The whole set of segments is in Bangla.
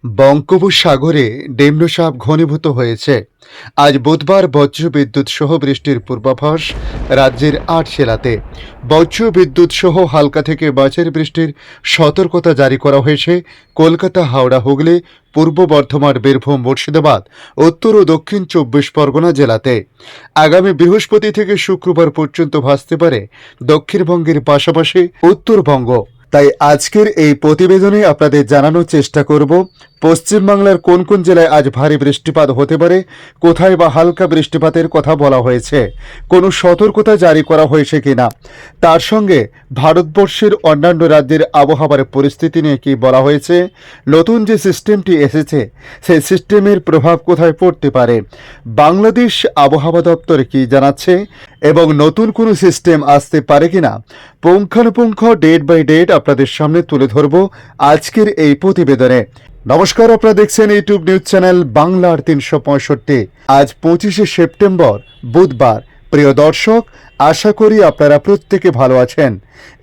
বঙ্গোপসাগরে নিম্নচাপ ঘনীভূত হয়েছে। আজ বুধবার বজ্রবিদ্যুৎ সহ বৃষ্টির পূর্বাভাস রাজ্যের ৮ জেলাতে। বজ্রবিদ্যুৎ সহ হালকা থেকে মাঝারি বৃষ্টির সতর্কতা জারি করা হয়েছে কলকাতা, হাওড়া, হুগলি, পূর্ব বর্ধমান, বীরভূম, মুর্শিদাবাদ, উত্তর ও দক্ষিণ ২৪ পরগনা জেলাতে। আগামী বৃহস্পতি থেকে শুক্রবার পর্যন্ত ভাসতে পারে দক্ষিণবঙ্গের পাশাপাশি উত্তরবঙ্গ। তাই আজকের এই প্রতিবেদনে আপনাদের জানানোর চেষ্টা করব পশ্চিমবাংলার কোন কোন জেলায় আজ ভারী বৃষ্টিপাত হতে পারে, কোথায় বা হালকা বৃষ্টিপাতের কথা বলা হয়েছে, কোনো সতর্কতা জারি করা হয়েছে কিনা, তার সঙ্গে ভারতবর্ষের অন্যান্য রাজ্যের আবহাওয়ার পরিস্থিতি নিয়ে কি বলা হয়েছে, নতুন যে সিস্টেমটি এসেছে সেই সিস্টেমের প্রভাব কোথায় পড়তে পারে, বাংলাদেশ আবহাওয়া দপ্তর কি জানাচ্ছে এবং নতুন কোনো সিস্টেম আসতে পারে কিনা, পুঙ্খানুপুঙ্খ ডেট বাই ডেট আপনাদের সামনে তুলে ধরব আজকের এই প্রতিবেদনে। নমস্কার, আপনারা দেখছেন ইউটিউব নিউজ চ্যানেল বাংলার ৩৬৫। আজ ২৫শে সেপ্টেম্বর বুধবার। প্রিয় দর্শক, আশা করি আপনারা প্রত্যেকে ভালো আছেন।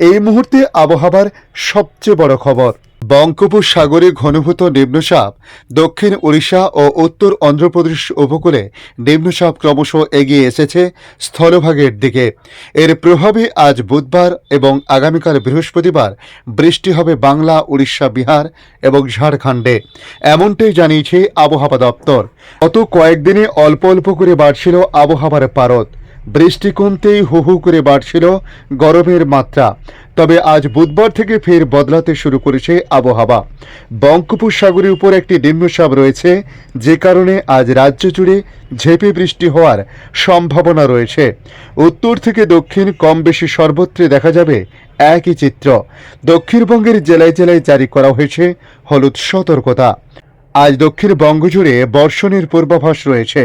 এই মুহূর্তে আবহাওয়ার সবচেয়ে বড় খবর, বঙ্গোপসাগরে ঘনীভূত নিম্নচাপ দক্ষিণ ওড়িশা ও উত্তর অন্ধ্রপ্রদেশ উপকূলে নিম্নচাপ ক্রমশ এগিয়ে এসেছে স্থলভাগের দিকে। এর প্রভাবে আজ বুধবার এবং আগামীকাল বৃহস্পতিবার বৃষ্টি হবে বাংলা, উড়িষ্যা, বিহার এবং ঝাড়খণ্ডে, এমনটাই জানিয়েছে আবহাওয়া দপ্তর। গত কয়েকদিনে অল্প অল্প করে বাড়ছিল আবহাওয়ার পারদ, বৃষ্টি কমতেই হু হু করে বাড়ছিল গরমের মাত্রা। তবে আজ বুধবার থেকে ফের বদলাতে শুরু করেছে আবহাওয়া। বঙ্গোপসাগরের উপর একটি নিম্নচাপ রয়েছে, যে কারণে আজ রাজ্য জুড়ে ঝেঁপে বৃষ্টি হওয়ার সম্ভাবনা রয়েছে। উত্তর থেকে দক্ষিণ কম বেশি সর্বত্রে দেখা যাবে একই চিত্র। দক্ষিণবঙ্গের জেলায় জেলায় জারি করা হয়েছে হলুদ সতর্কতা। আজ দক্ষিণবঙ্গ জুড়ে বর্ষণের পূর্বাভাস রয়েছে।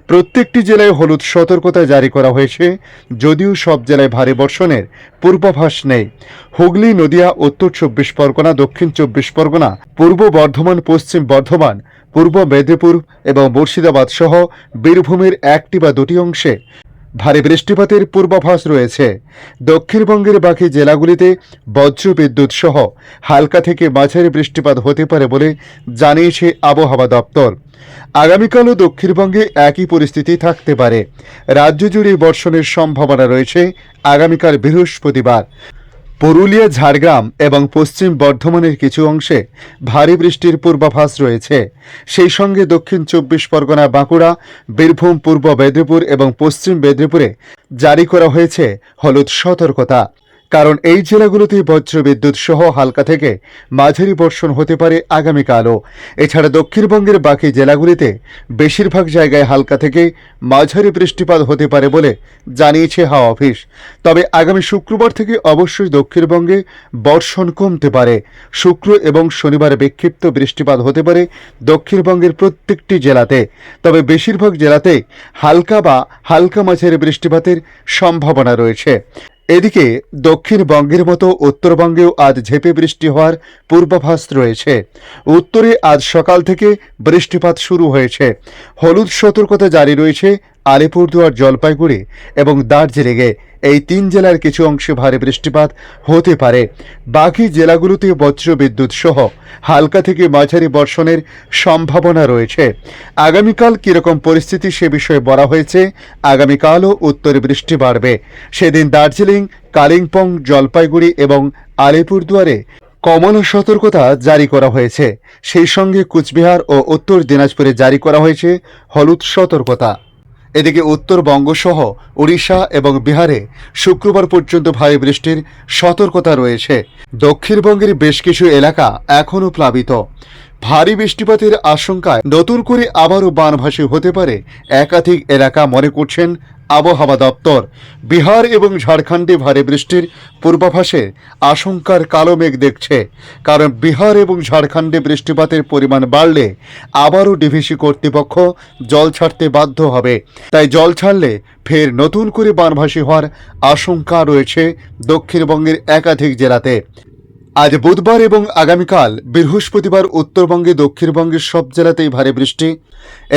প্রত্যেকটি জেলায় হলুদ সতর্কতা জারি করা হয়েছে, যদিও সব জেলায় ভারী বর্ষণের পূর্বাভাস নেই। হুগলি, নদিয়া, উত্তর ২৪ পরগনা, দক্ষিণ ২৪ পরগনা, পূর্ব বর্ধমান, পশ্চিম বর্ধমান, পূর্ব মেদিনীপুর এবং মুর্শিদাবাদ সহ বীরভূমের একটি বা দুটি অংশে ভারী বৃষ্টিপাতের পূর্বাভাস রয়েছে। দক্ষিণবঙ্গের বাকি জেলাগুলিতে বজ্রবিদ্যুৎ সহ হালকা থেকে মাঝারি বৃষ্টিপাত হতে পারে বলে জানিয়েছে আবহাওয়া দপ্তর। আগামীকালও দক্ষিণবঙ্গে একই পরিস্থিতি থাকতে পারে। রাজ্য জুড়ে বর্ষণের সম্ভাবনা রয়েছে আগামীকাল বৃহস্পতিবার। পুরুলিয়া, ঝাড়গ্রাম এবং পশ্চিম বর্ধমানের কিছু অংশে ভারী বৃষ্টির পূর্বাভাস রয়েছে। সেই সঙ্গে দক্ষিণ ২৪ পরগনা, বাঁকুড়া, বীরভূম, পূর্ব মেদিনীপুর এবং পশ্চিম মেদিনীপুরে জারি করা হয়েছে হলুদ সতর্কতা, কারণ এই জেলাগুলোতে বজ্রবিদ্যুৎ সহ হালকা থেকে মাঝারি বর্ষণ হতে পারে আগামীকালও। এছাড়া দক্ষিণবঙ্গের বাকি জেলাগুলিতে বেশিরভাগ জায়গায় হালকা থেকে মাঝারি বৃষ্টিপাত হতে পারে বলে জানিয়েছে হাওয়া অফিস। তবে আগামী শুক্রবার থেকে অবশ্যই দক্ষিণবঙ্গে বর্ষণ কমতে পারে। শুক্র এবং শনিবার বিক্ষিপ্ত বৃষ্টিপাত হতে পারে দক্ষিণবঙ্গের প্রত্যেকটি জেলাতে, তবে বেশিরভাগ জেলাতে হালকা বা হালকা মাঝারি বৃষ্টিপাতের সম্ভাবনা রয়েছে। এদিকে দক্ষিণবঙ্গের মতো উত্তরবঙ্গেও আজ ঝেঁপে বৃষ্টি হওয়ার পূর্বাভাস রয়েছে। উত্তরে আজ সকাল থেকে বৃষ্টিপাত শুরু হয়েছে। হলুদ সতর্কতা জারি রয়েছে আলিপুরদুয়ার, জলপাইগুড়ি এবং দার্জিলিংয়ে। এই ৩ জেলার কিছু অংশে ভারী বৃষ্টিপাত হতে পারে। বাকি জেলাগুলোতে বজ্রবিদ্যুৎ সহ হালকা থেকে মাঝারি বর্ষণের সম্ভাবনা রয়েছে। আগামীকাল কীরকম পরিস্থিতি সে বিষয়ে বলা হয়েছে। আগামীকালও উত্তরে বৃষ্টি বাড়বে। সেদিন দার্জিলিং, কালিম্পং, জলপাইগুড়ি এবং আলিপুরদুয়ারে কমলা সতর্কতা জারি করা হয়েছে। সেই সঙ্গে কুচবিহার ও উত্তর দিনাজপুরে জারি করা হয়েছে হলুদ সতর্কতা। এদিকে উত্তরবঙ্গ সহ উড়িষ্যা এবং বিহারে শুক্রবার পর্যন্ত ভারী বৃষ্টির সতর্কতা রয়েছে। দক্ষিণবঙ্গের বেশ কিছু এলাকা এখনও প্লাবিত। ভারী বৃষ্টিপাতের আশঙ্কায় নতুন করে আবারও বানভাসী হতে পারে একাধিক এলাকা, মনে করছেন আবহাওয়া দপ্তর। বিহার এবং ঝাড়খণ্ডে ভারী বৃষ্টির পূর্বাভাসে আশঙ্কার কালো মেঘ দেখছে, কারণ বিহার এবং ঝাড়খণ্ডে বৃষ্টিপাতের পরিমাণ বাড়লে আবারও ডিভিসি কর্তৃপক্ষ জল ছাড়তে বাধ্য হবে। তাই জল ছাড়লে ফের নতুন করে বানভাসী হওয়ার আশঙ্কা রয়েছে দক্ষিণবঙ্গের একাধিক জেলাতে। আজ বুধবার এবং আগামীকাল বৃহস্পতিবার উত্তরবঙ্গে, দক্ষিণবঙ্গের সব জেলাতেই ভারী বৃষ্টি।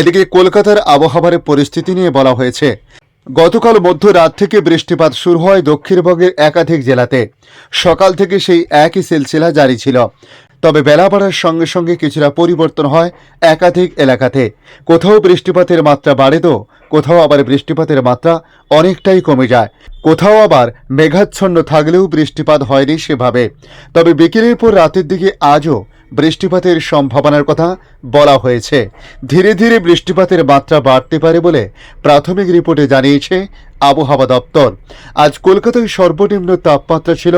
এদিকে কলকাতার আবহাওয়ার পরিস্থিতি নিয়ে বলা হয়েছে, গতকাল মধ্যরাত থেকে বৃষ্টিপাত শুরু হয় দক্ষিণবঙ্গের একাধিক জেলাতে। সকাল থেকে সেই একই সিলসিলা জারি ছিল। তবে বেলা বাড়ার সঙ্গে সঙ্গে কিছুটা পরিবর্তন হয় একাধিক এলাকাতে। কোথাও বৃষ্টিপাতের মাত্রা বাড়ে তো কোথাও আবার বৃষ্টিপাতের মাত্রা অনেকটাই কমে যায়। কোথাও আবার মেঘাচ্ছন্ন থাকলেও বৃষ্টিপাত হয়নি সেভাবে। তবে বিকেলের পর রাতের দিকে আজও বৃষ্টিপাতের সম্ভাবনার কথা বলা হয়েছে। ধীরে ধীরে বৃষ্টিপাতের মাত্রা বাড়তে পারে বলে প্রাথমিক রিপোর্টে জানিয়েছে আবহাওয়া দপ্তর। আজ কলকাতায় সর্বনিম্ন তাপমাত্রা ছিল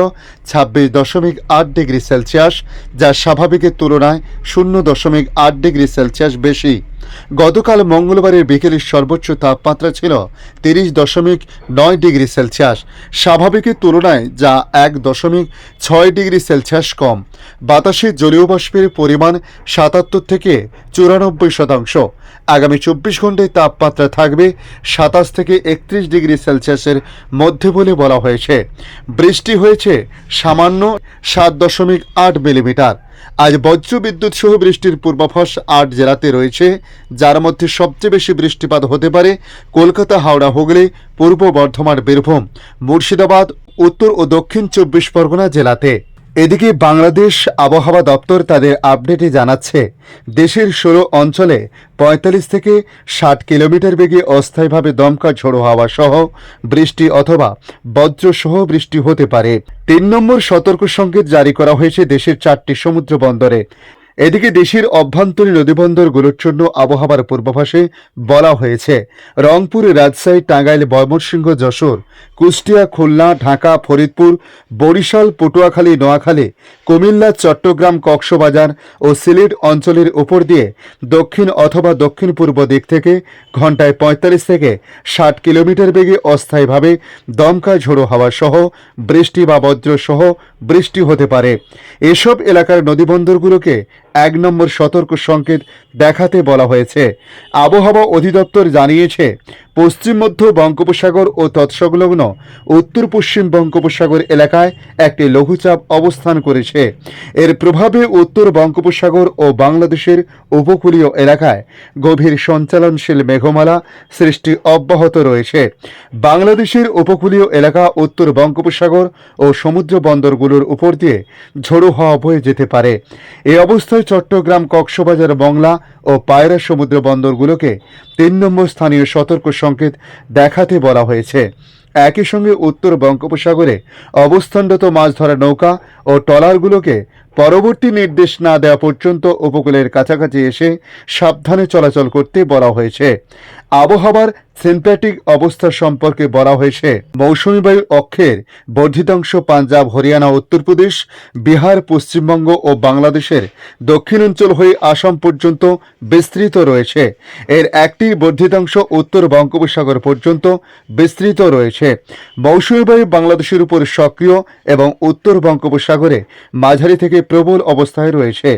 26.8 ডিগ্রি সেলসিয়াস, যা স্বাভাবিকের তুলনায় 0.8 ডিগ্রি সেলসিয়াস বেশি। গতকাল মঙ্গলবারের বিকেলের সর্বোচ্চ তাপমাত্রা ছিল 30.9 ডিগ্রি সেলসিয়াস, স্বাভাবিকের তুলনায় যা 1.6 ডিগ্রি সেলসিয়াস কম। বাতাসে জলীয় বাষ্পের পরিমাণ 77 থেকে 94%। আগামী 24 ঘন্টায় তাপমাত্রা থাকবে 27 থেকে 31 ডিগ্রি সেলসিয়াসের মধ্যে বলে বলা হয়েছে। বৃষ্টি হয়েছে সামান্য 7.8 মিলিমিটার। আজ বজ্র বিদ্যুৎ সহ বৃষ্টির পূর্বাভাস 8 জেলাতে রয়েছে, যার মধ্যে সবচেয়ে বেশি বৃষ্টিপাত হতে পারে কলকাতা, হাওড়া, হুগলি, পূর্ব বর্ধমান, বীরভূম, মুর্শিদাবাদ, উত্তর ও দক্ষিণ 24 পরগনা জেলাতে। এদিকে বাংলাদেশ আবহাওয়া দপ্তর তাদের আপডেটে জানাচ্ছে, দেশের 16 অঞ্চলে 45 থেকে 60 কিলোমিটার বেগে অস্থায়ীভাবে দমকা ঝোড়ো হাওয়া সহ বৃষ্টি অথবা বজ্রসহ বৃষ্টি হতে পারে। 3 নম্বর সতর্ক সংকেত জারি করা হয়েছে দেশের 4টি সমুদ্র বন্দরে। এদিকে দেশের অভ্যন্তরীণ নদীবন্দরগুলোর জন্য আবহাওয়ার পূর্বাভাসে বলা হয়েছে, রংপুর, রাজশাহী, টাঙ্গাইল, ময়মনসিংহ, যশোর, কুষ্টিয়া, খুলনা, ঢাকা, ফরিদপুর, বরিশাল, পটুয়াখালী, নোয়াখালী, কুমিল্লা, চট্টগ্রাম, কক্সবাজার ও সিলেট অঞ্চলের উপর দিয়ে দক্ষিণ অথবা দক্ষিণ পূর্ব দিক থেকে ঘন্টায় 45 থেকে 60 কিলোমিটার বেগে অস্থায়ীভাবে দমকা ঝোড়ো হাওয়া সহ বৃষ্টি বা বজ্রসহ বৃষ্টি হতে পারে। এসব এলাকার নদীবন্দরগুলোকে 1 নম্বর সতর্ক সংকেত দেখাতে বলা হয়েছে। আবহাওয়া অধিদপ্তর জানিয়েছে, পশ্চিম মধ্য বঙ্গোপসাগর ও তৎসংলগ্ন উত্তর পশ্চিম বঙ্গোপসাগর এলাকায় একটি লঘুচাপ অবস্থান করেছে। এর প্রভাবে উত্তর বঙ্গোপসাগর ও বাংলাদেশের উপকূলীয় এলাকায় গভীর সঞ্চালনশীল মেঘমালা সৃষ্টি অব্যাহত রয়েছে। বাংলাদেশের উপকূলীয় এলাকা, উত্তর বঙ্গোপসাগর ও সমুদ্র বন্দরগুলোর উপর দিয়ে ঝোড়ো হাওয়া বয়ে যেতে পারে। এই অবস্থায় চট্টগ্রাম, কক্সবাজার, মংলা ও পায়রা সমুদ্র বন্দরগুলোকে 3 নম্বর স্থানীয় সতর্ক সংকেত দেখাতে বলা হয়েছে। একই সঙ্গে উত্তর বঙ্গোপসাগরে অবস্থানরত মাছ ধরা নৌকা ও ট্রলারগুলোকে পরবর্তী নির্দেশ না দেওয়া পর্যন্ত উপকূলের কাছাকাছি এসে সাবধানে চলাচল করতে বলা হয়েছে। আবহাওয়ার সিনপ্যাটিক অবস্থা সম্পর্কে বলা হয়েছে, মৌসুমী বায়ু অক্ষের বর্ধিতাংশ পাঞ্জাব, হরিয়ানা, উত্তরপ্রদেশ, বিহার, পশ্চিমবঙ্গ ও বাংলাদেশের দক্ষিণাঞ্চল হয়ে আসাম পর্যন্ত বিস্তৃত রয়েছে। এর একটি বর্ধিতাংশ উত্তর বঙ্গোপসাগর পর্যন্ত বিস্তৃত রয়েছে। মৌসুমী বায়ু বাংলাদেশের উপর সক্রিয় এবং উত্তর বঙ্গোপসাগরে মাঝারি থেকে প্রবল অবস্থায় রয়েছে।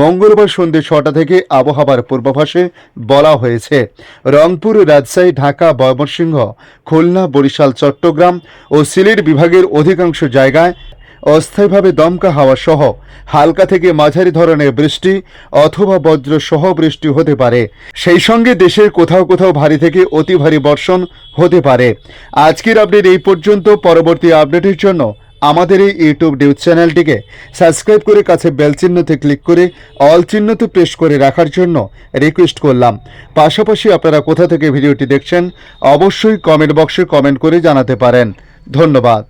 মঙ্গলবার সন্ধ্যে 6টা থেকে আবহাওয়ার পূর্বাভাসে বলা হয়েছে, রংপুর, রাজশাহী, ঢাকা, ময়মনসিংহ, খুলনা, বরিশাল, চট্টগ্রাম ও সিলেট বিভাগের অধিকাংশ জায়গায় অস্থায়ীভাবে দমকা হাওয়া সহ হালকা থেকে মাঝারি ধরনের বৃষ্টি অথবা বজ্র সহ বৃষ্টি হতে পারে। সেই সঙ্গে দেশের কোথাও কোথাও ভারী থেকে অতি ভারী বর্ষণ হতে পারে। আজকের আপডেট এই পর্যন্ত। পরবর্তী আপডেটের জন্য আমাদের এই ইউটিউব নিউজ চ্যানেলটিকে সাবস্ক্রাইব করে কাছে বেল চিহ্নতে ক্লিক করে অল চিহ্নতে প্রেস করে রাখার জন্য রিকোয়েস্ট করলাম। পাশাপাশি আপনারা কোথা থেকে ভিডিওটি দেখছেন অবশ্যই কমেন্ট বক্সে কমেন্ট করে জানাতে পারেন। ধন্যবাদ।